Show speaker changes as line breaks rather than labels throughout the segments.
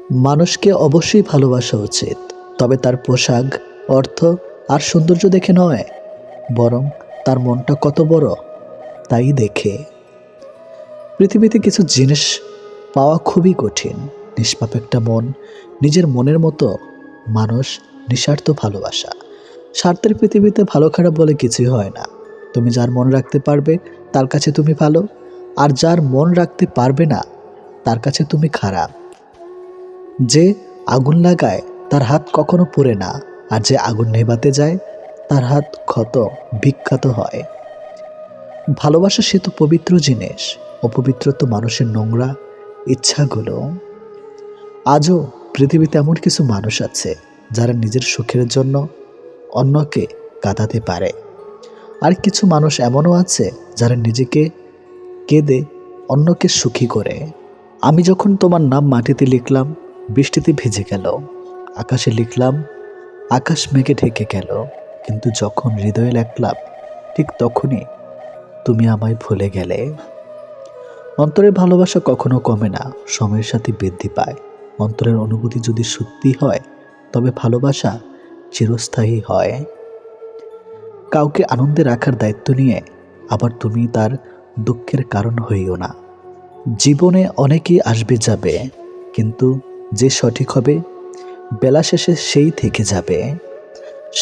মানুষকে অবশ্যই ভালোবাসা উচিত, তবে তার পোশাক, অর্থ আর সৌন্দর্য দেখে নয়, বরং তার মনটা কত বড় তাই দেখে। পৃথিবীতে কিছু জিনিস পাওয়া খুবই কঠিন: নিষ্পাপ একটা মন, নিজের মনের মতো মানুষ, নিঃস্বার্থ ভালোবাসা। স্বার্থের পৃথিবীতে ভালো খারাপ বলে কিছুই হয় না। তুমি যার মন রাখতে পারবে তার কাছে তুমি ভালো, আর যার মন রাখতে পারবে না তার কাছে তুমি খারাপ। যে আগুন লাগায় তার হাত কখনো পুড়ে না, আর যে আগুন নেভাতে যায় তার হাত ক্ষত বিখ্যাত হয়। ভালোবাসা সে তো পবিত্র জিনিস, অপবিত্র তো মানুষের নোংরা ইচ্ছাগুলো। আজও পৃথিবীতে এমন কিছু মানুষ আছে যারা নিজের সুখের জন্য অন্যকে কাঁদাতে পারে, আর কিছু মানুষ এমনও আছে যারা নিজেকে কেঁদে অন্যকে সুখী করে। আমি যখন তোমার নাম মাটিতে লিখলাম, বৃষ্টিতে ভিজে গেল, আকাশে লিখলাম, আকাশ মেঘে ঢেকে গেল, কিন্তু যখন হৃদয়ে লিখলাম ঠিক তখনই তুমি আমায় ভুলে গেলে। অন্তরের ভালোবাসা কখনো কমে না, সময়ের সাথে বৃদ্ধি পায়। অন্তরের অনুভূতি যদি সত্যি হয় তবে ভালোবাসা চিরস্থায়ী হয়। কাউকে আনন্দে রাখার দায়িত্ব নিয়ে আবার তুমি তার দুঃখের কারণ হইও না। জীবনে অনেকেই আসবে যাবে, কিন্তু যে সঠিক হবে বেলা শেষে সেই থেকে যাবে।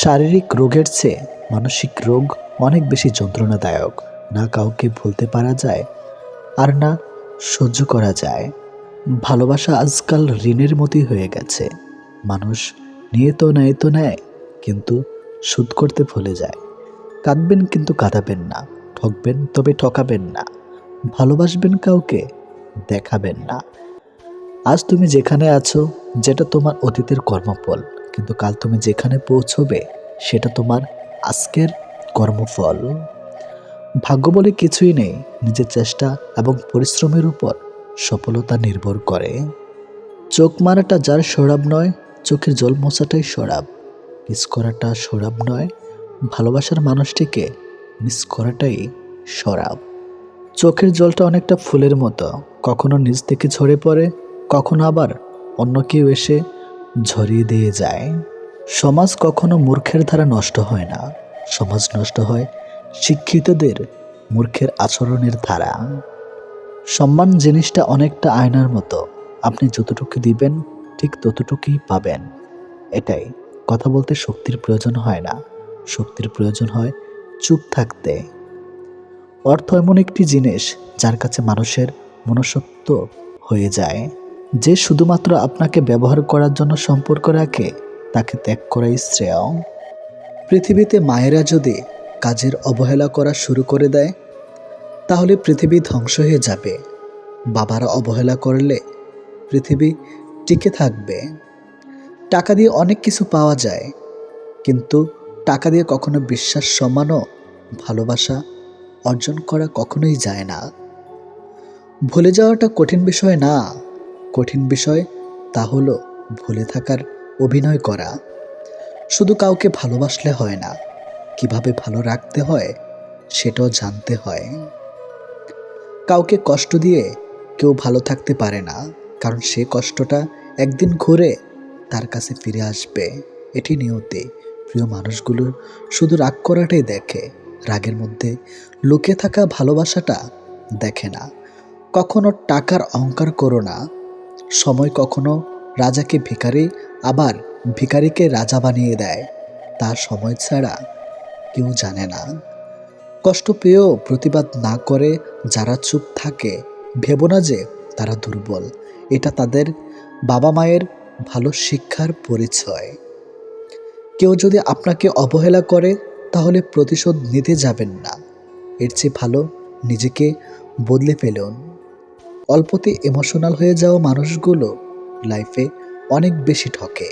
শারীরিক রোগের চেয়ে মানসিক রোগ অনেক বেশি যন্ত্রণাদায়ক। না কাউকে ভুলতে পারা যায়, আর না সহ্য করা যায়। ভালোবাসা আজকাল ঋণের মতোই হয়ে গেছে। মানুষ নিয়ে তো নেয়, কিন্তু শোধ করতে ভুলে যায়। কাঁদবেন কিন্তু কাঁদাবেন না, ঠকবেন তবে ঠকাবেন না, ভালোবাসবেন কাউকে দেখাবেন না। আজ তুমি যেখানে আছো যেটা তোমার অতীতের কর্মফল, কিন্তু কাল তুমি যেখানে পৌঁছবে সেটা তোমার আজকের কর্মফল। ভাগ্য বলে কিছুই নেই, নিজের চেষ্টা এবং পরিশ্রমের উপর সফলতা নির্ভর করে। চোখ মারাটা যার সরাব নয়, চোখের জল মোছাটাই সরাব। মিস করাটা সরাব নয়, ভালোবাসার মানুষটিকে মিস করাটাই সরাব। চোখের জলটা অনেকটা ফুলের মতো, কখনো নিজ থেকে ঝরে পড়ে, কখনো আবার অন্য কেউ এসে ঝরিয়ে দিয়ে যায়। সমাজ কখনো মূর্খের দ্বারা নষ্ট হয় না, সমাজ নষ্ট হয় শিক্ষিতদের মূর্খের আচরণের দ্বারা। সম্মান জিনিসটা অনেকটা আয়নার মতো, আপনি যতটুকু দিবেন ঠিক ততটুকুই পাবেন। এটাই, কথা বলতে শক্তির প্রয়োজন হয় না, শক্তির প্রয়োজন হয় চুপ থাকতে। অর্থ এমন একটি জিনিস যার কাছে মানুষের মনুষ্যত্ব হয়ে যায়। যে শুধুমাত্র আপনাকে ব্যবহার করার জন্য সম্পর্ক রাখে তাকে ত্যাগ করাই শ্রেয়। পৃথিবীতে মায়েরা যদি কাজের অবহেলা করা শুরু করে দেয় তাহলে পৃথিবী ধ্বংস হয়ে যাবে। বাবারা অবহেলা করলে পৃথিবী টিকে থাকবে। টাকা দিয়ে অনেক কিছু পাওয়া যায়, কিন্তু টাকা দিয়ে কখনো বিশ্বাস, সম্মান ও ভালোবাসা অর্জন করা কখনোই যায় না। ভুলে যাওয়াটা কঠিন বিষয় না, কঠিন বিষয় তা হলো ভুলে থাকার অভিনয় করা। শুধু কাউকে ভালোবাসলে হয় না, কিভাবে ভালো রাখতে হয় সেটাও জানতে হয়। কাউকে কষ্ট দিয়ে কেউ ভালো থাকতে পারে না, কারণ সে কষ্টটা একদিন ঘুরে তার কাছে ফিরে আসবে। এটি নিয়তি। প্রিয় মানুষগুলো শুধু রাগ করাটাই দেখে, রাগের মধ্যে লুকিয়ে থাকা ভালোবাসাটা দেখে না। কখনো টাকার অহংকার করো না। সময় কখনো রাজাকে ভিখারি, আবার ভিখারিকে রাজা বানিয়ে দেয়। তার সময় ছাড়া কেউ জানে না। কষ্ট পেয়েও প্রতিবাদ না করে যারা চুপ থাকে, ভেবো না যে তারা দুর্বল। এটা তাদের বাবা মায়ের ভালো শিক্ষার পরিচয়। কেউ যদি আপনাকে অবহেলা করে তাহলে প্রতিশোধ নিতে যাবেন না, এর চেয়ে ভালো নিজেকে বদলে ফেলুন। অল্পতে ইমোশনাল হয়ে যাওয়া মানুষগুলো লাইফে অনেক বেশি ঠকে।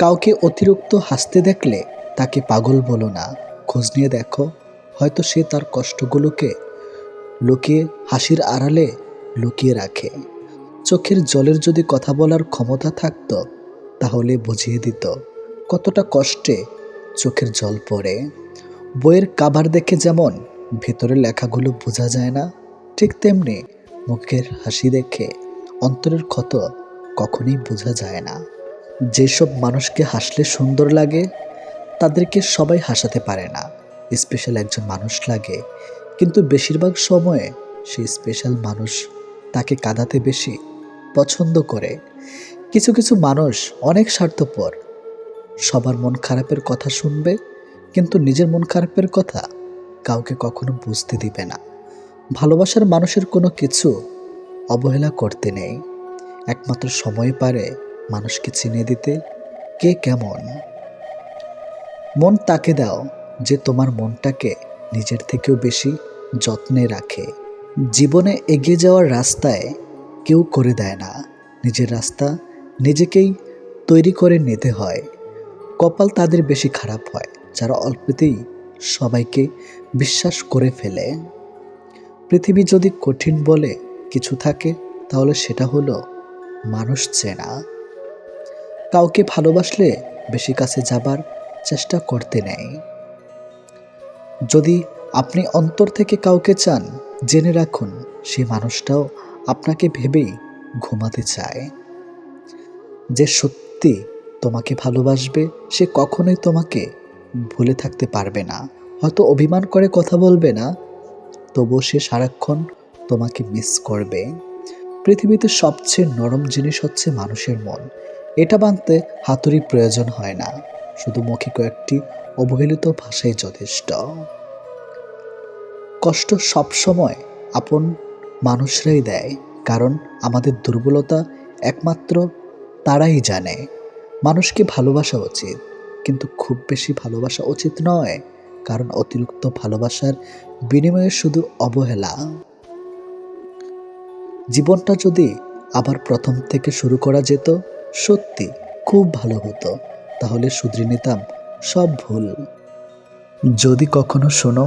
কাউকে অতিরিক্ত হাসতে দেখলে তাকে পাগল বলো না, খোঁজ নিয়ে দেখো, হয়তো সে তার কষ্টগুলোকে লুকিয়ে হাসির আড়ালে লুকিয়ে রাখে। চোখের জলের যদি কথা বলার ক্ষমতা থাকতো তাহলে বুঝিয়ে দিত কতটা কষ্টে চোখের জল পড়ে। বইয়ের কাভার দেখে যেমন ভেতরের লেখাগুলো বোঝা যায় না, ঠিক তেমনি মুখের হাসি দেখে অন্তরের ক্ষত কখনোই বোঝা যায় না। যেসব মানুষকে হাসলে সুন্দর লাগে তাদেরকে সবাই হাসাতে পারে না। স্পেশাল একজন মানুষ লাগে, কিন্তু বেশিরভাগ সময়ে সেই স্পেশাল মানুষ তাকে কাঁদাতে বেশি পছন্দ করে। কিছু কিছু মানুষ অনেক স্বার্থপর, সবার মন খারাপের কথা শুনবে কিন্তু নিজের মন খারাপের কথা কাউকে কখনো বুঝতে দিবে না। ভালোবাসার মানুষের কোনো কিছু অবহেলা করতে নেই, একমাত্র সময় পারে মানুষকে চিনে দিতে কে কেমন। মন তাকে দাও যে তোমার মনটাকে নিজের থেকেও বেশি যত্নে রাখে। জীবনে এগিয়ে যাওয়ার রাস্তায় কেউ করে দেয় না, নিজের রাস্তা নিজেকেই তৈরি করে নিতে হয়। কপাল তাদের বেশি খারাপ হয় যারা অল্পতেই সবাইকে বিশ্বাস করে ফেলে। পৃথিবী যদি কঠিন বলে কিছু থাকে তাহলে সেটা হলো মানুষ চেনা। কাউকে ভালোবাসলে বেশি কাছে যাবার চেষ্টা করতে নেই। যদি আপনি অন্তর থেকে কাউকে চান, জেনে রাখুন সেই মানুষটাও আপনাকে ভেবেই ঘুমাতে চায়। যে সত্যি তোমাকে ভালোবাসবে সে কখনোই তোমাকে ভুলে থাকতে পারবে না। হয়তো অভিমান করে কথা বলবে না, তবুও সে সারাক্ষণ তোমাকে মিস করবে। পৃথিবীতে সবচেয়ে নরম জিনিস হচ্ছে মানুষের মন। এটা বাঁধতে হাতুড়ি প্রয়োজন হয় না, শুধু মুখে কয়েকটি অবহেলিত ভাষাই যথেষ্ট। কষ্ট সবসময় আপন মানুষরাই দেয়, কারণ আমাদের দুর্বলতা একমাত্র তারাই জানে। মানুষকে ভালোবাসা উচিত, কিন্তু খুব বেশি ভালোবাসা উচিত নয়, কারণ অতিরিক্ত ভালোবাসার বিনিময়ে শুধু অবহেলা। জীবনটা যদি আবার প্রথম থেকে শুরু করা যেত, সত্যি খুব ভালো হতো। তাহলে শুধরে নিতাম সব ভুল। যদি কখনো শোনো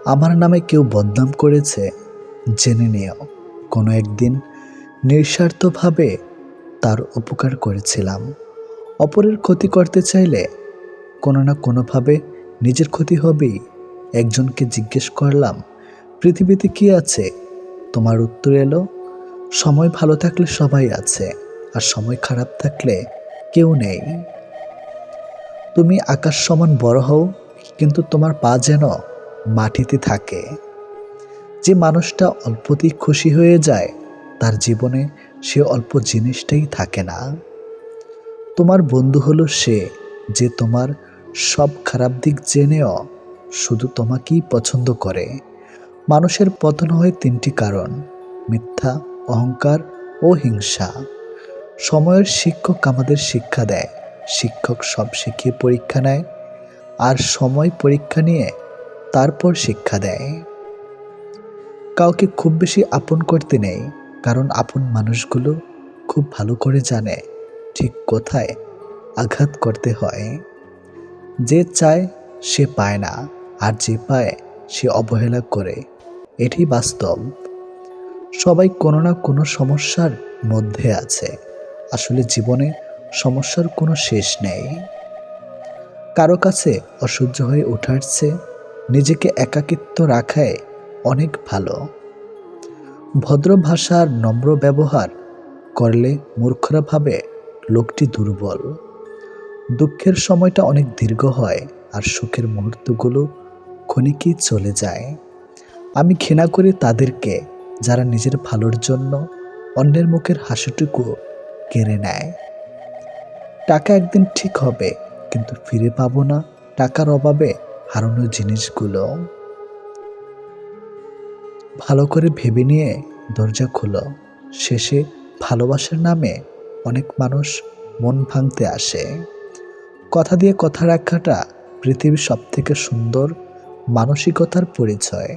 আমার নামে কেউ বদনাম করেছে, জেনে নিও কোনো একদিন নিঃস্বার্থভাবে তার উপকার করেছিলাম। অপরের ক্ষতি করতে চাইলে কোনো না কোনোভাবে নিজের ক্ষতি হবেই। একজনকে জিজ্ঞেস করলাম, পৃথিবীতে কি আছে? তোমার উত্তর এলো, সময় ভালো থাকলে সবাই আছে, আর সময় খারাপ থাকলে কেউ নেই। তুমি আকাশ সমান বড় হও, কিন্তু তোমার পা যেন মাটিতে থাকে। যে মানুষটা অল্পতেই খুশি হয়ে যায়, তার জীবনে সে অল্প জিনিসটাই থাকে না। তোমার বন্ধু হলো সে যে তোমার সব খারাপ দিক জেনেও শুধু তোমাকেই পছন্দ করে। মানুষের পতন হয় তিনটি কারণ: মিথ্যা, অহংকার ও হিংসা। সময়ের শিক্ষক আমাদের শিক্ষা দেয়, শিক্ষক সব শিখিয়ে পরীক্ষা নেয়, আর সময় পরীক্ষা নিয়ে তারপর শিক্ষা দেয়। কাউকে খুব বেশি আপন করতে নেই, কারণ আপন মানুষগুলো খুব ভালো করে জানে ঠিক কোথায় আঘাত করতে হয়। যে চায় সে পায় না, আর যে পায় সে অবহেলা করে, এটি বাস্তব। সবাই কোনো না কোনো সমস্যার মধ্যে আছে। আসলে জীবনে সমস্যার কোনো শেষ নেই। কারো কাছে অসহ্য হয়ে ওঠার চেয়ে নিজেকে একাকিত্ব রাখায় অনেক ভালো। ভদ্র ভাষা আর নম্র ব্যবহার করলে মূর্খরা ভাবে লোকটি দুর্বল। দুঃখের সময়টা অনেক দীর্ঘ হয়, আর সুখের মুহূর্তগুলো ক্ষণিকেই চলে যায়। আমি ঘৃণা করি তাদেরকে যারা নিজের ভালোর জন্য অন্যের মুখের হাসিটুকু কেড়ে নেয়। টাকা একদিন ঠিক হবে, কিন্তু ফিরে পাবো না টাকার অভাবে হারানো জিনিসগুলো। ভালো করে ভেবে নিয়ে দরজা খোলো। শেষে ভালোবাসার নামে অনেক মানুষ মন ভাঙতে আসে। কথা দিয়ে কথা রাখাটা পৃথিবীর সবথেকে সুন্দর মানসিকতার পরিচয়।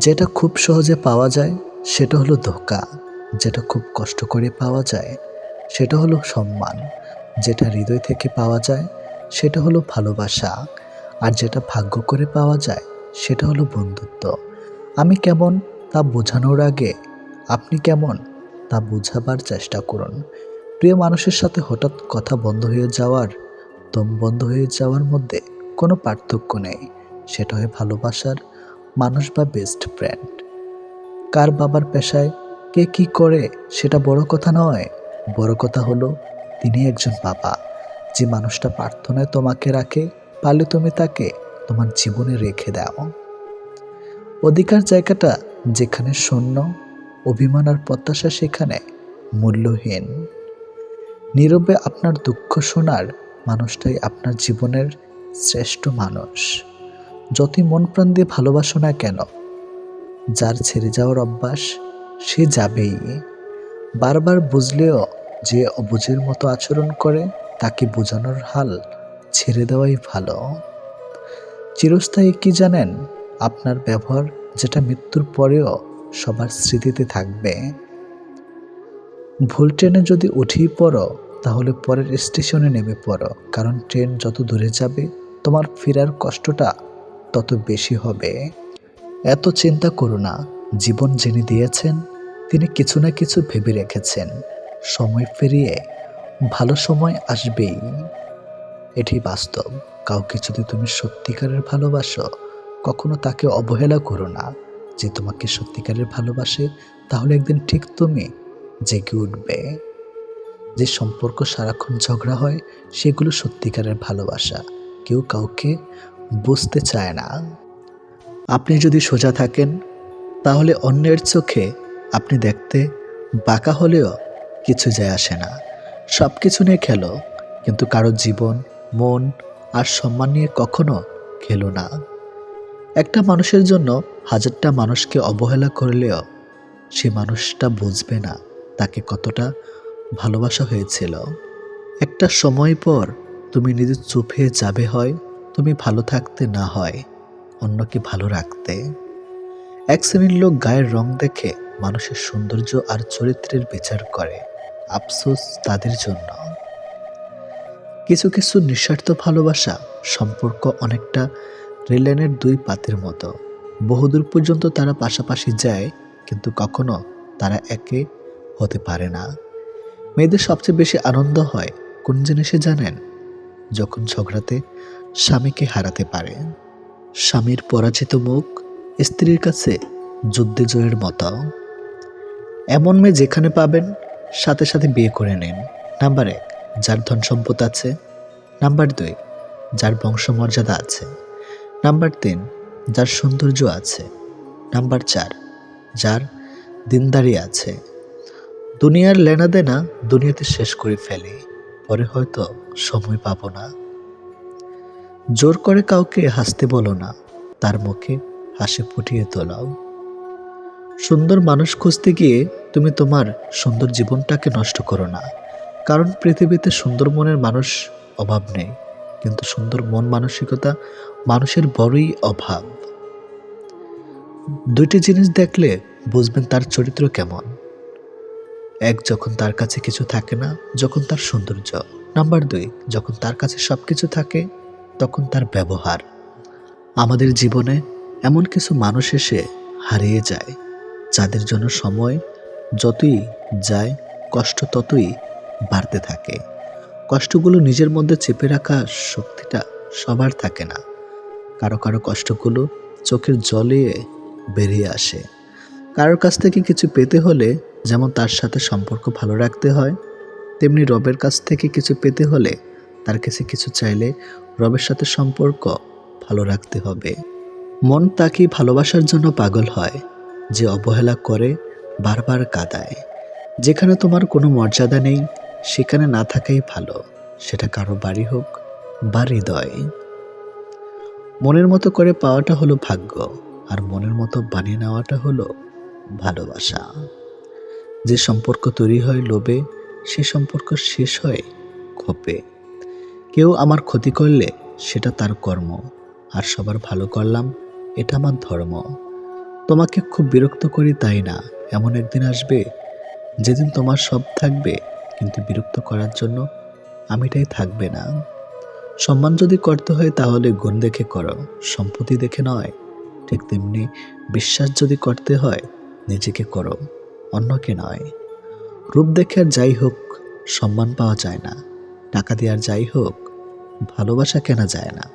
যেটা খুব সহজে পাওয়া যায় সেটা হলো ধোঁকা, যেটা খুব কষ্ট করে পাওয়া যায় সেটা হলো সম্মান, যেটা হৃদয় থেকে পাওয়া যায় সেটা হলো ভালোবাসা, আর যেটা ভাগ্য করে পাওয়া যায় সেটা হলো বন্ধুত্ব। আমি কেমন তা বোঝানোর আগে আপনি কেমন তা বোঝাবার চেষ্টা করুন। প্রিয় মানুষের সাথে হঠাৎ কথা বন্ধ হয়ে যাওয়ার, দম বন্ধ হয়ে যাওয়ার মধ্যে কোনো পার্থক্য নেই। সেটা হয় ভালোবাসার মানুষ বা বেস্ট ফ্রেন্ড। কার বাবার পেশায় কে কি করে সেটা বড় কথা নয়, বড় কথা হলো তিনি একজন বাবা, যে মানুষটা প্রার্থনায় তোমাকে রাখে, পারলে তুমি তাকে তোমার জীবনে রেখে দাও। অধিকার জায়গাটা যেখানে শূন্য, অভিমান আর প্রত্যাশা সেখানে মূল্যহীন। নীরবে আপনার দুঃখ শোনার মানুষটাই আপনার জীবনের শ্রেষ্ঠ মানুষ। যতই মন প্রাণ দিয়ে ভালোবাসো না কেন, যার ছেড়ে যাওয়ার অভ্যাস সে যাবেই। বারবার বুঝলেও যে অবুঝের মতো আচরণ করে, তাকে বোঝানোর হাল ছেড়ে দেওয়াই ভালো। চিরস্থায়ী কি জানেন? আপনার ব্যবহার, যেটা মৃত্যুর পরেও সবার স্মৃতিতে থাকবে। ভুল ট্রেনে যদি উঠেই পড়ো, তাহলে পরের স্টেশনে নেমে পড়ো, কারণ ট্রেন যত দূরে যাবে তোমার ফেরার কষ্টটা তত বেশি হবে। এত চিন্তা করো না, জীবন যিনি দিয়েছেন তিনি কিছু না কিছু ভেবে রেখেছেন। সময় ফিরিয়ে ভালো সময় আসবেই, এটি বাস্তব। কাউকে যদি তুমি সত্যিকারের ভালোবাসো, কখনো তাকে অবহেলা করো না। যে তোমাকে সত্যিকারের ভালোবাসে, তাহলে একদিন ঠিক তুমি জেগে উঠবে। যে সম্পর্ক সারাক্ষণ ঝগড়া হয়, সেগুলো সত্যিকারের ভালোবাসা। কেউ কাউকে বুঝতে চায় না। আপনি যদি সোজা থাকেন, তাহলে অন্যের চোখে আপনি দেখতে বাঁকা হলেও কিছু যায় আসে না। সব কিছু নিয়ে খেলো, কিন্তু কারো জীবন, মন আর সম্মান নিয়ে কখনো খেলো না। একটা মানুষের জন্য হাজারটা মানুষকে অবহেলা করলেও সে মানুষটা বুঝবে না তাকে কতটা ভালোবাসা হয়েছিল। একটা সময় পর তুমি নিজে চুপ হয়ে যাবে, হয় তুমি ভালো থাকতে, না হয় অন্যকে ভালো রাখতে। এক শ্রেণীর লোক গায়ের রং দেখে মানুষের সৌন্দর্য আর চরিত্রের বিচার করে। আফসোস তাদের জন্য। কিছু কিছু নিঃস্বার্থ ভালোবাসা সম্পর্ক অনেকটা রেললাইনের দুই পাতের মতো। বহুদূর পর্যন্ত তারা পাশাপাশি যায়, কিন্তু কখনো তারা একে হতে পারে না। মেয়েদের সবচেয়ে বেশি আনন্দ হয় কোন জিনিসে জানেন? যখন ঝগড়াতে স্বামীকে হারাতে পারে। স্বামীর পরাজিত মুখ স্ত্রীর কাছে যুদ্ধে জয়ের মতো। এমন মেয়ে যেখানে পাবেন, সাথে সাথে বিয়ে করে নিন। নাম্বার 1, যার ধন সম্পদ আছে। নাম্বার 2, যার বংশমর্যাদা আছে। নাম্বার 3, যার সৌন্দর্য আছে। নাম্বার 4, যার দিনদারি আছে। দুনিয়ার লেনাদেনা দুনিয়াতে শেষ করে ফেলে, পরে হয়তো সময় পাবো না। জোর করে কাউকে হাসতে বলো না, তার মুখে হাসি ফুটিয়ে তোলাও। সুন্দর মানুষ খুঁজতে গিয়ে তুমি তোমার সুন্দর জীবনটাকে নষ্ট করো না, কারণ পৃথিবীতে সুন্দর মনের মানুষ অভাব নেই, কিন্তু সুন্দর মন মানসিকতা মানুষের বড়ই অভাব। দুইটি জিনিস দেখলে বুঝবেন তার চরিত্র কেমন। এক, যখন তার কাছে কিছু থাকে না, যখন তার সৌন্দর্য। নাম্বার 2, যখন তার কাছে সব কিছু থাকে, তখন তার ব্যবহার। আমাদের জীবনে এমন কিছু মানুষ এসে হারিয়ে যায়, যাদের জন্য সময় যতই যায় কষ্ট ততই বাড়তে থাকে। কষ্টগুলো নিজের মধ্যে চেপে রাখা শক্তিটা সবার থাকে না। কারো কারো কষ্টগুলো চোখের জলে বেরিয়ে আসে। কারোর কাছ থেকে কিছু পেতে হলে যেমন তার সাথে সম্পর্ক ভালো রাখতে হয়, তেমনি রবের কাছ থেকে কিছু পেতে হলে তার কাছে কিছু চাইলে রবের সাথে সম্পর্ক ভালো রাখতে হবে। মন তাকে ভালোবাসার জন্য পাগল হয়, যে অবহেলা করে, বারবার কাঁদায়। যেখানে তোমার কোনো মর্যাদা নেই, সেখানে না থাকাই ভালো, সেটা কারো বাড়ি হোক বা হৃদয়। মনের মতো করে পাওয়াটা হলো ভাগ্য, আর মনের মতো বানিয়ে নেওয়াটা হলো ভালোবাসা। যে সম্পর্ক তৈরি হয় লোভে, সে সম্পর্ক শেষ হয় ক্ষোভে। কেউ আমার ক্ষতি করলে সেটা তার কর্ম, আর সবার ভালো করলাম এটা আমার ধর্ম। তোমাকে খুব বিরক্ত করি তাই না, এমন একদিন আসবে যেদিন তোমার সব থাকবে, কিন্তু বিরক্ত করার জন্য আমিটাই থাকবে না। সম্মান যদি করতে হয় তাহলে গুণ দেখে করো, সম্পত্তি দেখে নয়। ঠিক তেমনি বিশ্বাস যদি করতে হয় নিজেকে করো, অন্যকে নয়। রূপ দেখে আর যাই হোক সম্মান পাওয়া যায় না, টাকা দিয়ে আর যাই হোক ভালোবাসা কেনা যায় না।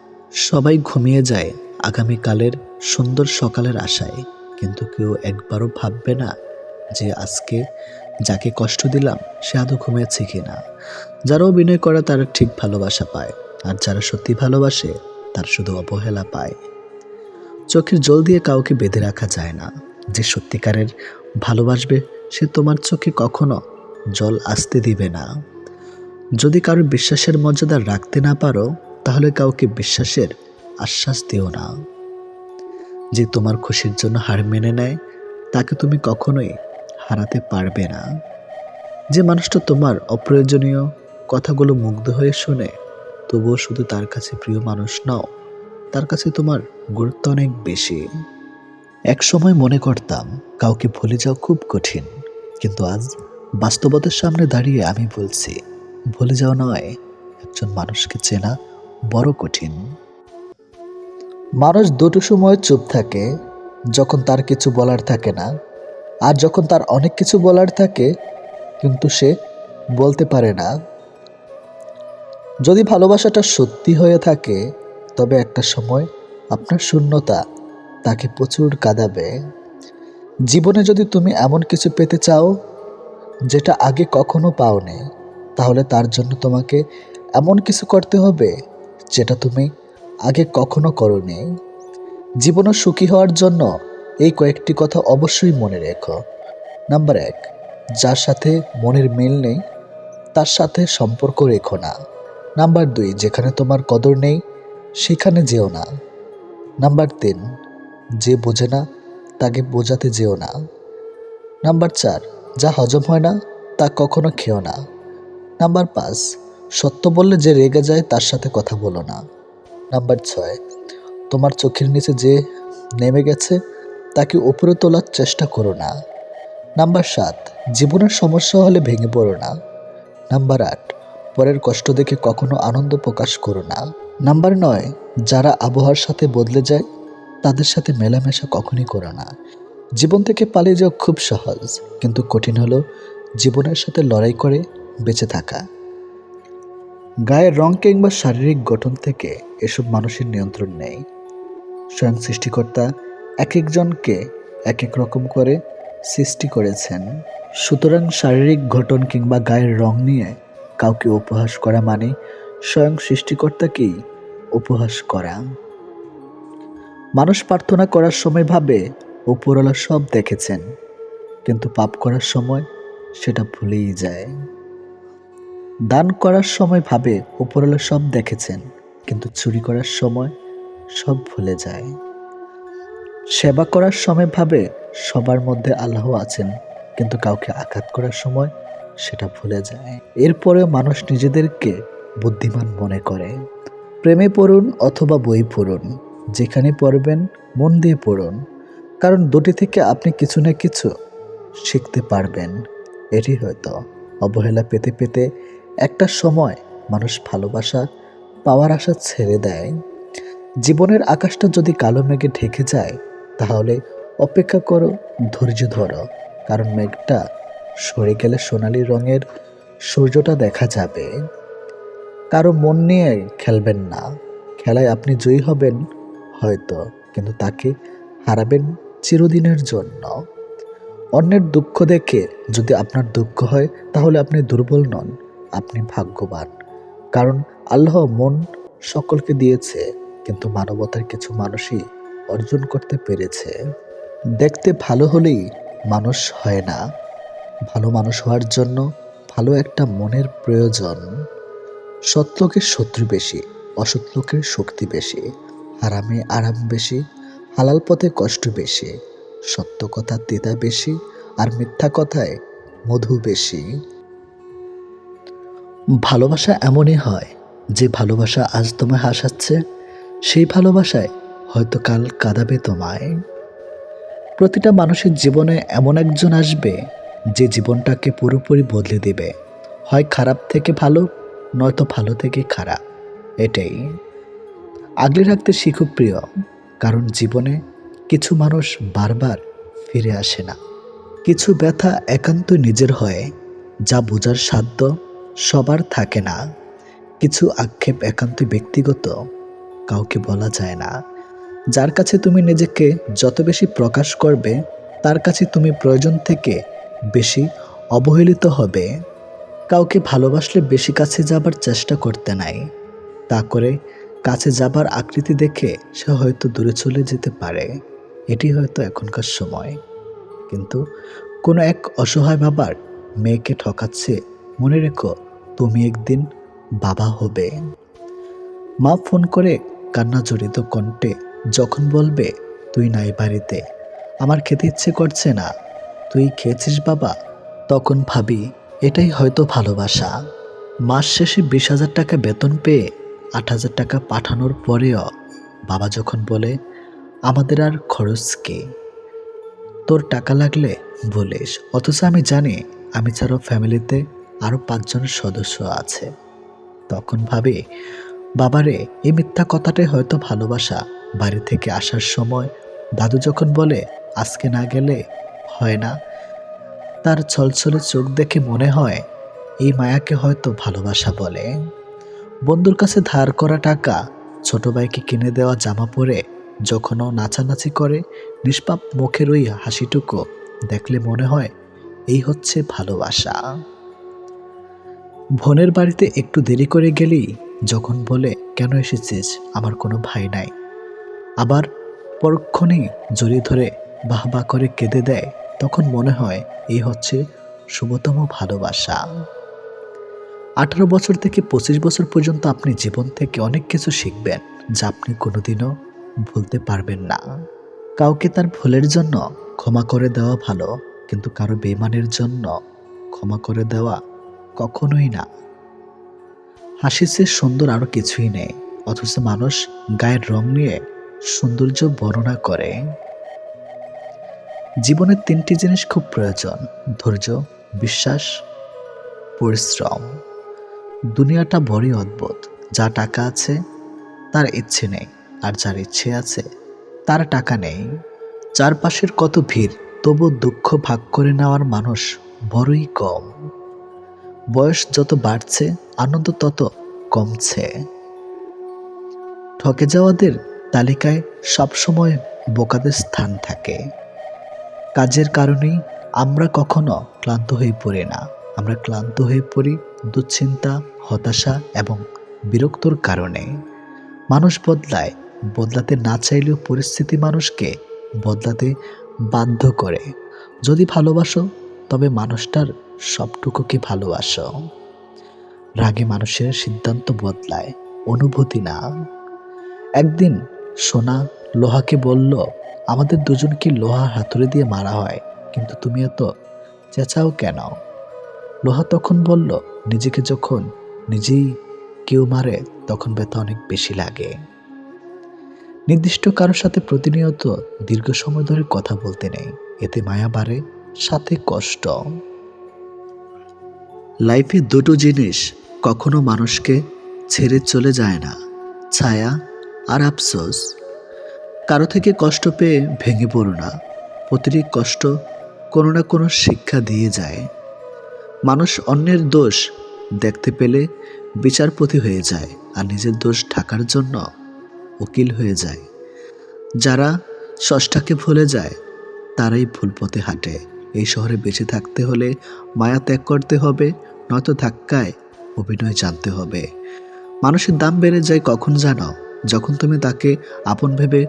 সবাই ঘুমিয়ে যায় আগামীকালের সুন্দর সকালের আশায়, কিন্তু কেউ একবারও ভাববে না যে আজকে যাকে কষ্ট দিলাম সে আদৌ ঘুমিয়েছে কিনা। যারা অভিনয় করে তারা ঠিক ভালোবাসা পায়, আর যারা সত্যি ভালোবাসে তারা শুধু অবহেলা পায়। চোখের জল দিয়ে কাউকে বেঁধে রাখা যায় না। যে সত্যিকারের ভালোবাসবে সে তোমার চোখে কখনো জল আসতে দিবে না। যদি কারো বিশ্বাসের মর্যাদা রাখতে না পারো, তাহলে কাউকে বিশ্বাসের আশ্বাস দিও না। যে তোমার খুশির জন্য হার মেনে নেয়, তাকে তুমি কখনোই হারাতে পারবে না। যে মানুষটা তোমার অপ্রয়োজনীয় কথাগুলো মুগ্ধ হয়ে শোনে, তবুও শুধু তার কাছে প্রিয় মানুষ নও, তার কাছে তোমার গুরুত্ব অনেক বেশি। এক সময় মনে করতাম কাউকে ভুলে যাওয়া খুব কঠিন, কিন্তু আজ বাস্তবতার সামনে দাঁড়িয়ে আমি বলছি, ভুলে যাওয়া নয়, একজন মানুষকে চেনা বড় কঠিন। মানুষ দুটো সময় চুপ থাকে, যখন তার কিছু বলার থাকে না, আর যখন তার অনেক কিছু বলার থাকে কিন্তু সে বলতে পারে না। যদি ভালোবাসাটা সত্যি হয়ে থাকে, তবে একটা সময় আপনার শূন্যতা তাকে প্রচুর কাঁদাবে। জীবনে যদি তুমি এমন কিছু পেতে চাও যেটা আগে কখনো পাওনি, তাহলে তার জন্য তোমাকে এমন কিছু করতে হবে যেটা তুমি আগে কখনো করোনি। জীবনে সুখী হওয়ার জন্য এই কয়েকটি কথা অবশ্যই মনে রেখো। নাম্বার 1, যার সাথে মনের মিল নেই তার সাথে সম্পর্ক রেখো না। নাম্বার 2, যেখানে তোমার কদর নেই সেখানে যেও না। নাম্বার 3, যে বোঝে না তাকে বোঝাতে যেও না। নাম্বার 4, যা হজম হয় না তা কখনো খেও না। নাম্বার 5, সত্য বললে যে রেগে যায় তার সাথে কথা বলো না। নাম্বার 6, তোমার চোখের নিচে যে নেমে গেছে তাকে উপরে তোলার চেষ্টা করো না। নাম্বার 7, জীবনের সমস্যা হলে ভেঙে পড়ো না। নাম্বার 8, পরের কষ্ট দেখে কখনো আনন্দ প্রকাশ করো না। নাম্বার 9, যারা আবহাওয়ার সাথে বদলে যায় তাদের সাথে মেলামেশা কখনই করো না। জীবন থেকে পালিয়ে যাওয়া খুব সহজ, কিন্তু কঠিন হলো জীবনের সাথে লড়াই করে বেঁচে থাকা। গায়ের রং কিংবা শারীরিক গঠন থেকে এসব মানুষের নিয়ন্ত্রণ নেই। স্বয়ং সৃষ্টিকর্তা এক একজনকে এক এক রকম করে সৃষ্টি করেছেন। সুতরাং শারীরিক গঠন কিংবা গায়ের রং নিয়ে কাউকে উপহাস করা মানে স্বয়ং সৃষ্টিকর্তাকেই উপহাস করা। মানুষ প্রার্থনা করার সময় ভাবে উপরওয়ালা সব দেখেছেন, কিন্তু পাপ করার সময় সেটা ভুলেই যায়। দান করার সময় ভাবে উপরওয়ালা সব দেখেছেন, কিন্তু চুরি করার সময় সব ভুলে যায়। সেবা করার সময় ভাবে সবার মধ্যে আল্লাহ আছেন, কিন্তু কাউকে আঘাত করার সময় সেটা ভুলে যায়। এরপরেও মানুষ নিজেদেরকে বুদ্ধিমান মনে করে। প্রেমে পড়ুন অথবা বই পড়ুন, যেখানে পড়বেন মন দিয়ে পড়ুন, কারণ দুটি থেকে আপনি কিছু না কিছু শিখতে পারবেন। এটি হয়তো অবহেলা পেতে পেতে একটা সময় মানুষ ভালোবাসা পাওয়ার আশা ছেড়ে দেয়। জীবনের আকাশটা যদি কালো মেঘে ঢেকে যায়, তাহলে অপেক্ষা করো, ধৈর্য ধরো, কারণ মেঘটা সরে গেলে সোনালি রঙের সূর্যটা দেখা যাবে। কারো মন নিয়ে খেলবেন না। খেলায় আপনি জয়ী হবেন হয়তো, কিন্তু তাকে হারাবেন চিরদিনের জন্য। অন্যের দুঃখ দেখে যদি আপনার দুঃখ হয়, তাহলে আপনি দুর্বল নন, আপনি ভাগ্যবান। কারণ আল্লাহ মন সকলকে দিয়েছে, কিন্তু মানবতার কিছু মানুষই অর্জন করতে পেরেছে। দেখতে ভালো হলেই মানুষ হয় না, ভালো মানুষ হওয়ার জন্য ভালো একটা মনের প্রয়োজন। সৎ লোকের শত্রু বেশি, অসৎ লোকের শক্তি বেশি। হারামে আরাম বেশি, হালাল পথে কষ্ট বেশি। সত্য কথা তেতা বেশি, আর মিথ্যা কথায় মধু বেশি। ভালোবাসা এমনই হয়, যে ভালোবাসা আজ তোমায় হাসাচ্ছে, সেই ভালোবাসায় হয়তো কাল কাঁদাবে তোমায়। প্রতিটা মানুষের জীবনে এমন একজন আসবে যে জীবনটাকে পুরোপুরি বদলে দেবে। হয় খারাপ থেকে ভালো, নয়তো ভালো থেকে খারাপ। এটাই। আগলে রাখতে শিখো প্রিয়, কারণ জীবনে কিছু মানুষ বারবার ফিরে আসে না। কিছু ব্যথা একান্ত নিজের হয়, যা বোঝার সাধ্য সবার থাকে না। কিছু আক্ষেপ একান্ত ব্যক্তিগত, কাউকে বলা যায় না। যার কাছে তুমি নিজেকে যত বেশি প্রকাশ করবে, তার কাছে তুমি প্রয়োজন থেকে বেশি অবহেলিত হবে। কাউকে ভালোবাসলে বেশি কাছে যাবার চেষ্টা করতে নাই, তা করে কাছে যাবার আকৃতি দেখে সে হয়তো দূরে চলে যেতে পারে। এটি হয়তো এখনকার সময়। কিন্তু কোনো এক অসহায় বাবার মেয়েকে ঠকাচ্ছে, মনে রেখো তুমি একদিন বাবা হবে। মা ফোন করে কান্না জড়িত কণ্ঠে যখন বলবে, তুই নাই বাড়িতে, আমার খেতে ইচ্ছে করছে না, তুই খেয়েছিস বাবা? তখন ভাবি এটাই হয়তো ভালোবাসা। মাস শেষে 20,000 টাকা বেতন পেয়ে 8,000 টাকা পাঠানোর পরেও বাবা যখন বলে, আমাদের আর খরচ কি, তোর টাকা লাগলে বলিস। অথচ আমি জানি আমি ছাড়াও ফ্যামিলিতে আরও 5 জন সদস্য আছে। তখন ভাবি, বাবারে এই মিথ্যা কথাটাই হয়তো ভালোবাসা। বাড়ি থেকে আসার সময় দাদু যখন বলে, আজকে না গেলে হয় না, তার ছলছলে চোখ দেখে মনে হয় এই মায়াকে হয়তো ভালোবাসা বলে। বন্ধুর কাছে ধার করা টাকা, ছোট ভাইকে কিনে দেওয়া জামা পরে যখনও নাচানাচি করে, নিষ্পাপ মুখের ওই হাসিটুকু দেখলে মনে হয় এই হচ্ছে ভালোবাসা। বোনের বাড়িতে একটু দেরি করে গেলেই যখন বলে, কেন এসেছিস, আমার কোনো ভাই নাই, আবার পরক্ষণেই জড়িয়ে ধরে বাহবা করে কেঁদে দেয়, তখন মনে হয় এই হচ্ছে শুভতম ভালোবাসা। 18 বছর থেকে 25 বছর পর্যন্ত আপনি জীবন থেকে অনেক কিছু শিখবেন যা আপনি কোনোদিনও ভুলতে পারবেন না। কাউকে তার ভুলের জন্য ক্ষমা করে দেওয়া ভালো, কিন্তু কারো বেইমানের জন্য ক্ষমা করে দেওয়া কখনোই না। হাসির চেয়ে সুন্দর আরো কিছুই নেই, অথচ মানুষ গায়ের রং নিয়ে সৌন্দর্য বর্ণনা করে। জীবনের 3টি জিনিস খুব প্রয়োজন: ধৈর্য, বিশ্বাস, পরিশ্রম। দুনিয়াটা বড়ই অদ্ভুত। যা টাকা আছে তার ইচ্ছে নেই, আর যার ইচ্ছে আছে তার টাকা নেই। চারপাশের কত ভিড়, তবু দুঃখ ভাগ করে নেওয়ার মানুষ বড়ই কম। বয়স যত বাড়ছে আনন্দ তত কমছে। ঠকে যাওয়াদের তালিকায় সবসময় বোকাদের স্থান থাকে। কাজের কারণেই আমরা কখনো ক্লান্ত হয়ে পড়ি না। আমরা ক্লান্ত হয়ে পড়ি দুশ্চিন্তা, হতাশা এবং বিরক্তর কারণে। মানুষ বদলায়, বদলাতে না চাইলেও পরিস্থিতি মানুষকে বদলাতে বাধ্য করে। যদি ভালোবাসো তবে মানুষটার সবটুকুকে ভালোবাসো। রাগে মানুষের সিদ্ধান্ত বদলায়, অনুভূতি না। একদিন সোনা লোহাকে বলল, আমাদের দুজনকে লোহা হাতুড়ি দিয়ে মারা হয়, কিন্তু তুমি এত চেঁচাও কেন? লোহা তখন বলল, নিজেকে যখন নিজেই কেউ মারে তখন ব্যথা অনেক বেশি লাগে। নির্দিষ্ট কারোর সাথে প্রতিনিয়ত দীর্ঘ সময় ধরে কথা বলতে নেই, এতে মায়া বাড়ে, সাথে কষ্ট। লাইফে দুটো জিনিস কখনো মানুষকে ছেড়ে চলে যায় না: ছায়া আর আফসোস। কারো থেকে কষ্ট পেয়ে ভেঙে পড়ো না, প্রতিটি কষ্ট কোনো না কোনো শিক্ষা দিয়ে যায়। মানুষ অন্যের দোষ দেখতে পেলে বিচারপতি হয়ে যায়, আর নিজের দোষ ঢাকার জন্য উকিল হয়ে যায়। যারা স্রষ্টাকে ভুলে যায় তারাই ভুল পথে হাঁটে। এই শহরে বেঁচে থাকতে হলে মায়া ত্যাগ করতে হবে, নয়তো ধাক্কায় অভিনয় জানতে হবে। মানুষের দাম বেড়ে যায় কখন জানো? যখন তুমি তাকে আপন ভেবে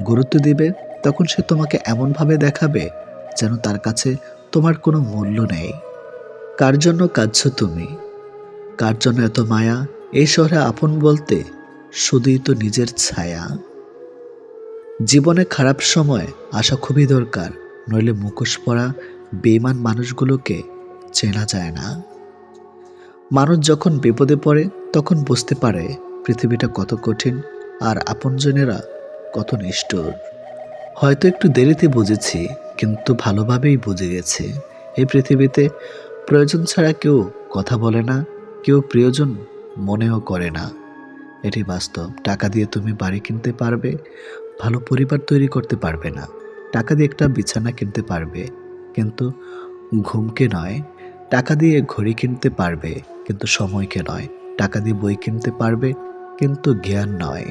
গুরুত্ব দিবে, তখন সে তোমাকে এমনভাবে দেখাবে যেন তার কাছে তোমার কোনো মূল্য নেই। কার জন্য কাঁদছো তুমি? কার জন্য এত মায়া? এই শহরে আপন বলতে শুধুই তো নিজের ছায়া। জীবনে খারাপ সময় আসা খুবই দরকার, নইলে মুখোশ পরা বেঈমান মানুষগুলোকে চেনা যায় না। মানুষ যখন বিপদে পড়ে তখন বুঝতে পারে পৃথিবীটা কত কঠিন আর আপনজনেরা কত নিষ্ঠুর। হয়তো একটু দেরিতে বুঝেছি, কিন্তু ভালোভাবেই বুঝে গেছি। এই পৃথিবীতে প্রয়োজন ছাড়া কেউ কথা বলে না, কেউ প্রিয়জন মনেও করে না। এটি বাস্তব। টাকা দিয়ে তুমি বাড়ি কিনতে পারবে, ভালো পরিবার তৈরি করতে পারবে না। টাকা দিয়ে একটা বিছানা কিনতে পারবে, কিন্তু ঘুমকে নয়। টাকা দিয়ে ঘড়ি কিনতে পারবে, কিন্তু সময়কে নয়। টাকা দিয়ে বই কিনতে পারবে, কিন্তু জ্ঞান নয়।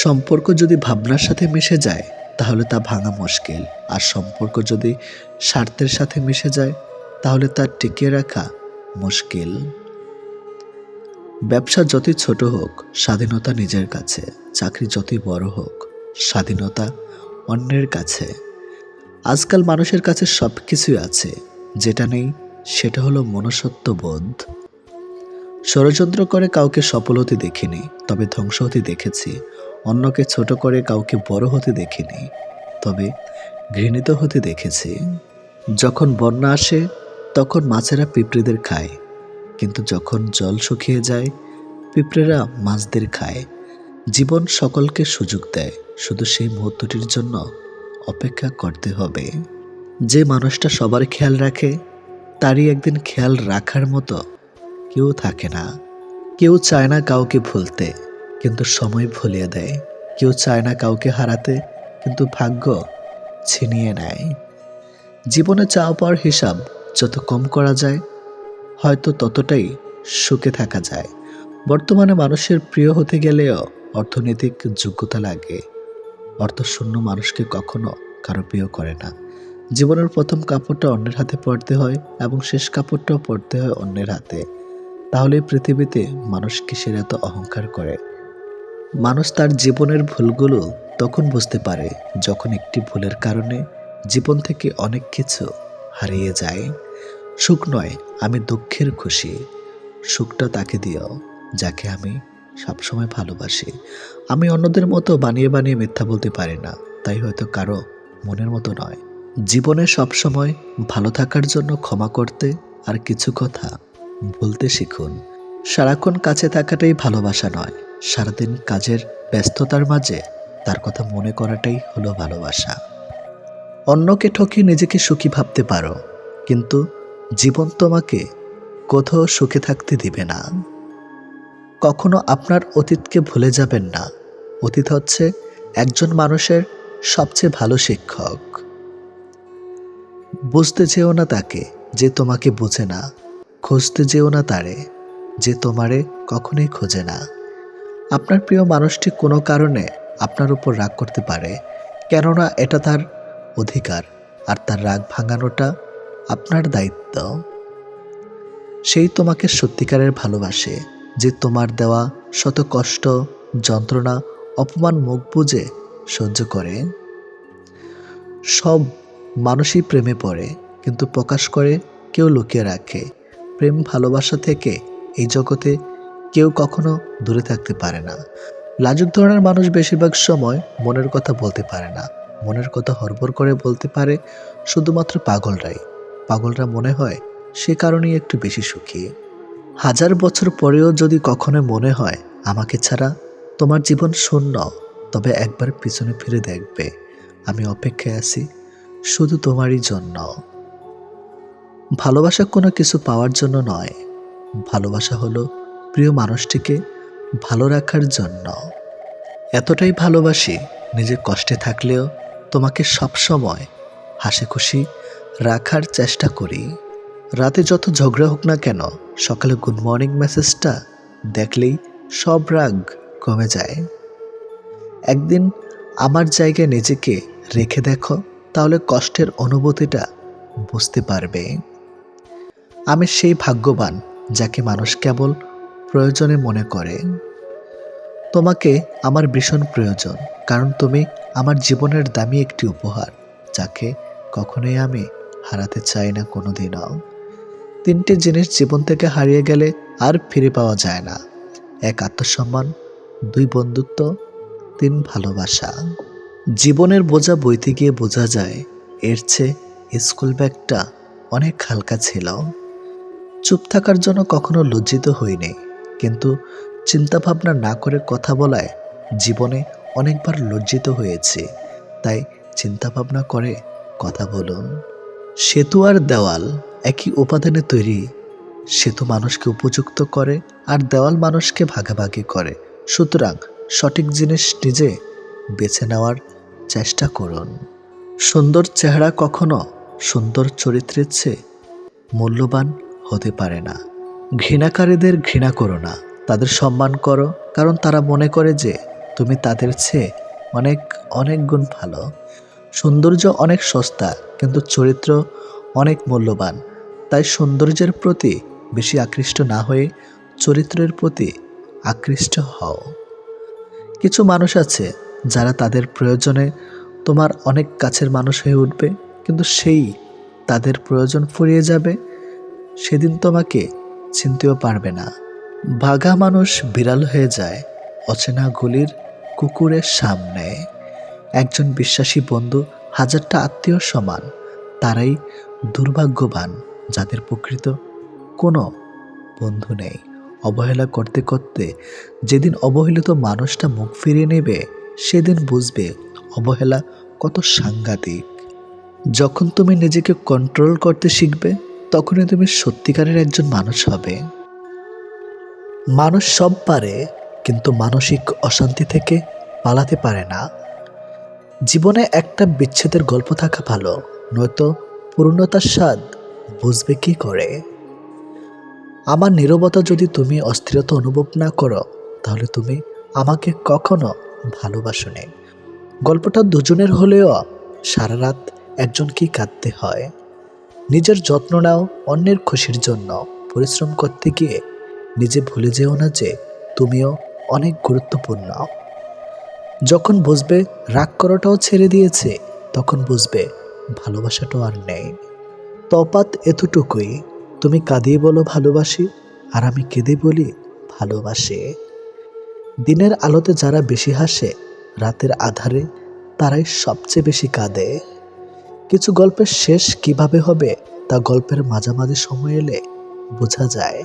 সম্পর্ক যদি ভাবনার সাথে মিশে যায় তাহলে তা ভাঙা মুশকিল, আর সম্পর্ক যদি স্বার্থের সাথে মিশে যায় তাহলে তা টিকিয়ে রাখা মুশকিল। ব্যবসা যতই ছোট হোক, স্বাধীনতা নিজের কাছে। চাকরি যতই বড় হোক, স্বাধীনতা অন্যের কাছে। আজকাল মানুষের কাছে সব কিছুই আছে, যেটা নেই সেটা হলো মনুষ্যত্ব বোধ। ষড়যন্ত্র করে কাউকে সফল হতে দেখিনি, তবে ধ্বংস হতে দেখেছি। অন্যকে ছোট করে কাউকে বড় হতে দেখিনি, তবে ঘৃণিত হতে দেখেছি। যখন বন্যা আসে তখন মাছেরা পিঁপড়েদের খায়, কিন্তু যখন জল শুকিয়ে যায় পিঁপড়েরা মাছদের খায়। জীবন সকলকে সুযোগ দেয়, শুধু সেই মুহূর্তটির জন্য অপেক্ষা করতে হবে। যে মানুষটা সবার খেয়াল রাখে, তারই একদিন খেয়াল রাখার মতো কেউ থাকে না। কেউ চায় না কাউকে ভুলতে, কিন্তু সময় ভুলিয়ে দেয়। কেউ চায় না কাউকে হারাতে, কিন্তু ভাগ্য ছিনিয়ে নেয়। জীবনে চাওয়া পাওয়ার হিসাব যত কম করা যায়, হয়তো ততটাই সুখে থাকা যায়। বর্তমানে মানুষের প্রিয় হতে গেলেও অর্থনৈতিক যোগ্যতা লাগে। অর্থশূন্য মানুষকে কখনো কারো প্রিয় করে না। জীবনের প্রথম কাপড়টা অন্যের হাতে পরতে হয় এবং শেষ কাপড়টাও পরতে হয় অন্যের হাতে। তাহলে পৃথিবীতে মানুষ কিসের এত অহংকার করে? মানুষ তার জীবনের ভুলগুলো তখন বুঝতে পারে যখন একটি ভুলের কারণে জীবন থেকে অনেক কিছু হারিয়ে যায়। সুখ নয়, আমি দুঃখের খুশি। সুখটা তাকে দিও যাকে আমি সবসময় ভালোবাসি। আমি অন্যদের মতো বানিয়ে বানিয়ে মিথ্যা বলতে পারি না, তাই হয়তো কারো মনের মতো নয়। জীবনে সবসময় ভালো থাকার জন্য ক্ষমা করতে আর কিছু কথা বলতে শিখুন। সারাক্ষণ কাছে থাকাটাই ভালোবাসা নয়, সারাদিন কাজের ব্যস্ততার মাঝে তার কথা মনে করাটাই হলো ভালোবাসা। অন্যকে ঠকিয়ে নিজেকে সুখী ভাবতে পারো, কিন্তু জীবন তোমাকে কোথাও সুখে থাকতে দিবে না। কখনো আপনার অতীতকে ভুলে যাবেন না। অতীত হচ্ছে একজন মানুষের সবচেয়ে ভালো শিক্ষক। বুঝতে যেও না তাকে যে তোমাকে বোঝে না, খুঁজতে যেও না তারে যে তোমারে কখনোই খোঁজে না। আপনার প্রিয় মানুষটি কোনো কারণে আপনার উপর রাগ করতে পারে, কেননা এটা তার অধিকার, আর তার রাগ ভাঙানোটা আপনার দায়িত্ব। সেই তোমাকে সত্যিকারের ভালোবাসে, যে তোমার দেওয়া শত কষ্ট, যন্ত্রণা, অপমান মুখ বুজে সহ্য করে। সব মানুষই প্রেমে পড়ে, কিন্তু প্রকাশ করে কেউ লুকিয়ে রাখে। প্রেম ভালোবাসা থেকে এই জগতে কেউ কখনো দূরে থাকতে পারে না। লাজুক ধরনের মানুষ বেশিরভাগ সময় মনের কথা বলতে পারে না। মনের কথা হড়বড় করে বলতে পারে শুধুমাত্র পাগলরাই। পাগলরা মনে হয় সে কারণেই একটু বেশি সুখী। হাজার বছর পরেও যদি কখনো মনে হয় আমাকে ছাড়া তোমার জীবন শূন্য, তবে একবার পিছনে ফিরে দেখবে আমি অপেক্ষায় আছি শুধু তোমারই জন্য। ভালোবাসা কোনো কিছু পাওয়ার জন্য নয়, ভালোবাসা হলো প্রিয় মানুষটিকে ভালো রাখার জন্য। এতটাই ভালোবাসি, নিজে কষ্টে থাকলেও তোমাকে সবসময় হাসি খুশি রাখার চেষ্টা করি। রাতে যত ঝগড়া হোক না কেন, সকালে গুড মর্নিং মেসেজটা দেখলেই সব রাগ কমে যায়। একদিন আমার জায়গায় নিজেকে রেখে দেখো, তাহলে কষ্টের অনুভূতিটা বুঝতে পারবে। আমি সেই ভাগ্যবান যাকে মানুষ কেবল প্রয়োজনে মনে করে। তোমাকে আমার ভীষণ প্রয়োজন, কারণ তুমি আমার জীবনের দামি একটি উপহার, যাকে কখনোই আমি হারাতে চাই না কোনোদিনও। তিনটি জিনিস জীবন থেকে হারিয়ে গেলে আর ফিরে পাওয়া যায় না: এক আত্মসম্মান, দুই বন্ধুত্ব, তিন ভালোবাসা। জীবনের বোঝা বইতে গিয়ে বোঝা যায় এর চেয়ে স্কুল ব্যাগটা অনেক হালকা ছিল। চুপ থাকার জন্য কখনো লজ্জিত হইনি, কিন্তু চিন্তাভাবনা না করে কথা বলায় জীবনে অনেকবার লজ্জিত হয়েছি। তাই চিন্তাভাবনা করে কথা বলুন। সেতু আর দেওয়াল একই উপাদানে তৈরি। সেতু মানুষকে উপযুক্ত করে, আর দেওয়াল মানুষকে ভাগাভাগি করে। সুতরাং সঠিক জিনিস নিজে বেছে নেওয়ার চেষ্টা করুন। সুন্দর চেহারা কখনো সুন্দর চরিত্রের চেয়ে মূল্যবান হতে পারে না। ঘৃণাকারীদের ঘৃণা করো না, তাদের সম্মান করো, কারণ তারা মনে করে যে তুমি তাদের চেয়ে অনেক অনেক গুণ ভালো। সৌন্দর্য অনেক সস্তা, কিন্তু চরিত্র অনেক মূল্যবান, তাই সৌন্দর্যের প্রতি বেশি আকৃষ্ট না হয়ে চরিত্রের প্রতি আকৃষ্ট হও। কিছু মানুষ আছে যারা তাদের প্রয়োজনে তোমার অনেক কাছের মানুষ হয়ে উঠবে, কিন্তু সেই তাদের প্রয়োজন ফুরিয়ে যাবে, সেদিন তোমাকে চিনতেও পারবে না। বাঘা মানুষ বিড়াল হয়ে যায় অচেনা গলির কুকুরের সামনে। একজন বিশ্বাসী বন্ধু হাজারটা আত্মীয় সমান। তারাই দুর্ভাগ্যবান যাদের প্রকৃত কোনো বন্ধু নেই। অবহেলা করতে করতে যেদিন অবহেলিত মানুষটা মুখ ফিরিয়ে নেবে, সেদিন বুঝবে অবহেলা কত সাংঘাতিক। যখন তুমি নিজেকে কন্ট্রোল করতে শিখবে, তখনই তুমি সত্যিকারের একজন মানুষ হবে। মানুষ সব পারে, কিন্তু মানসিক অশান্তি থেকে পালাতে পারে না। জীবনে একটা বিচ্ছেদের গল্প থাকা ভালো, নয়তো পূর্ণতার স্বাদ বুঝবে কি করে। আমার নীরবতা যদি তুমি অস্থিরতা অনুভব না করো, তাহলে তুমি আমাকে কখনো ভালোবাসোনি। গল্পটা দুজনের হলেও সারা রাত একজনকেই কাঁদতে হয়। নিজের যত্ন নাও অন্যের খুশির জন্য। পরিশ্রম করতে গিয়ে নিজে ভুলে যেও না যে তুমিও অনেক গুরুত্বপূর্ণ। যখন বুঝবে রাগ করাটাও ছেড়ে দিয়েছে, তখন বুঝবে ভালোবাসাটাও আর নেই। তফাৎ এতটুকুই, তুমি কাঁদিয়ে বলো ভালোবাসি, আর আমি কেঁদে বলি ভালোবাসি। দিনের আলোতে যারা বেশি হাসে, রাতের আধারে তারাই সবচেয়ে বেশি কাঁদে। কিছু গল্পের শেষ কিভাবে হবে তা গল্পের মাঝামাঝি সময় এলে বোঝা যায়।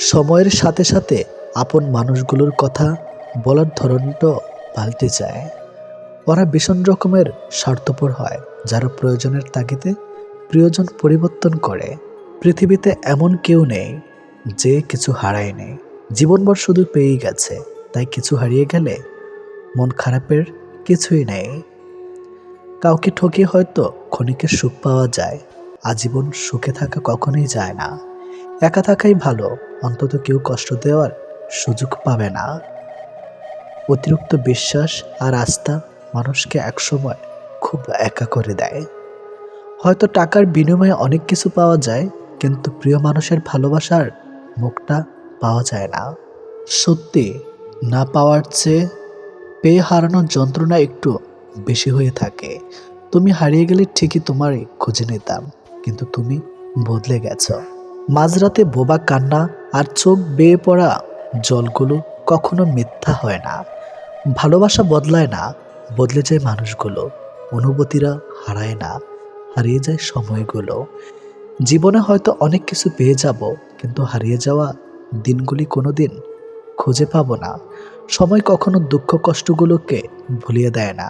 সময়ের সাথে সাথে আপন মানুষগুলোর কথা বলার ধরনটাও পাল্টে যায়। ওরা ভীষণ রকমের স্বার্থপর হয়, যারা প্রয়োজনের তাগিদে প্রিয়জন পরিবর্তন করে। পৃথিবীতে এমন কেউ নেই যে কিছু হারায়নি, জীবনভর শুধু পেয়েই গেছে। তাই কিছু হারিয়ে গেলে মন খারাপের কিছুই নেই। কাউকে ঠকিয়ে হয়তো ক্ষণিকের সুখ পাওয়া যায়, আজীবন সুখে থাকা কখনোই যায় না। একা থাকাই ভালো, অন্তত কেউ কষ্ট দেওয়ার সুযোগ পাবে না। অতিরিক্ত বিশ্বাস আর আস্থা মানুষকে একসময় খুব একা করে দেয়। হয়তো টাকার বিনিময়ে অনেক কিছু পাওয়া যায়, কিন্তু প্রিয় মানুষের ভালোবাসার মুখটা পাওয়া যায় না। সত্যি, না পাওয়ার চেয়ে পেয়ে হারানোর যন্ত্রণা একটু বেশি হয়ে থাকে। তুমি হারিয়ে গেলে ঠিকই তোমারই খুঁজে নিতাম, কিন্তু তুমি বদলে গেছ। মাঝরাতে বোবা কান্না আর চোখ বেয়ে পড়া জলগুলো কখনো মিথ্যা হয় না। ভালোবাসা বদলায় না, বদলে যায় মানুষগুলো। অনুভূতিরা হারায় না, হারিয়ে যায় সময়গুলো। জীবনে হয়তো অনেক কিছু পেয়ে যাব, কিন্তু হারিয়ে যাওয়া দিনগুলি কোনোদিন খুঁজে পাবো না। সময় কখনো দুঃখ কষ্টগুলোকে ভুলিয়ে দেয় না,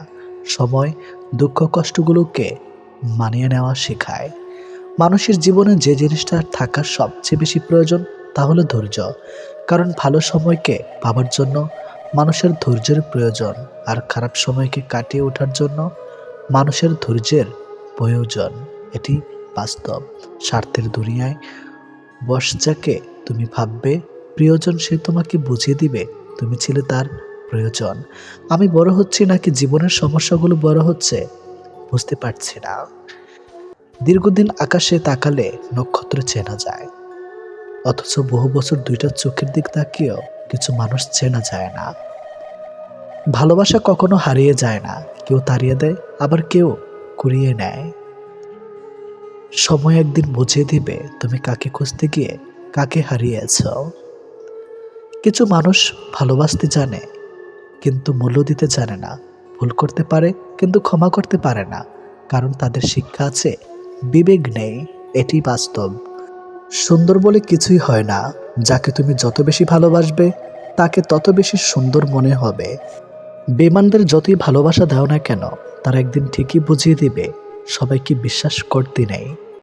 সময় দুঃখ কষ্টগুলোকে মানিয়ে নেওয়া শেখায়। মানুষের জীবনে যে জিনিসটা থাকার সবচেয়ে বেশি প্রয়োজন তা হলো ধৈর্য। কারণ ভালো সময়কে পাবার জন্য মানুষের ধৈর্যের প্রয়োজন, আর খারাপ সময়কে কাটিয়ে ওঠার জন্য মানুষের ধৈর্যের প্রয়োজন। এটি বাস্তব। স্বার্থের দুনিয়ায় বস যাকে তুমি ভাববে প্রিয়জন, সে তোমাকে বুঝিয়ে দিবে তুমি ছিলে তার প্রয়োজন। আমি বড় হচ্ছি নাকি জীবনের সমস্যাগুলো বড় হচ্ছে বুঝতে পারছি না। দীর্ঘদিন আকাশে তাকালে নক্ষত্র চেনা যায়, অথচ বহু বছর দুইটা চোখের দিক তাকিয়েও কিছু মানুষ চেনা যায় না। ভালোবাসা কখনো হারিয়ে যায় না, কেউ তাড়িয়ে দেয়, আবার কেউ কুড়িয়ে নেয়। সময় একদিন বুঝিয়ে দিবে তুমি কাকে খুঁজতে গিয়ে কাকে হারিয়েছ। কিছু মানুষ ভালোবাসতে জানে কিন্তু মূল্য দিতে জানে না। ভুল করতে পারে কিন্তু ক্ষমা করতে পারে না, কারণ তাদের শিক্ষা আছে, বিবেক নেই। এটি বাস্তব। সুন্দর বলে কিছুই হয় না। যাকে তুমি যত বেশি ভালোবাসবে তাকে তত বেশি সুন্দর মনে হবে। বেঈমানদের যতই ভালোবাসা দাও না কেন, তারা একদিন ঠিকই বুঝিয়ে দিবে সবাইকে বিশ্বাস করতে নেই।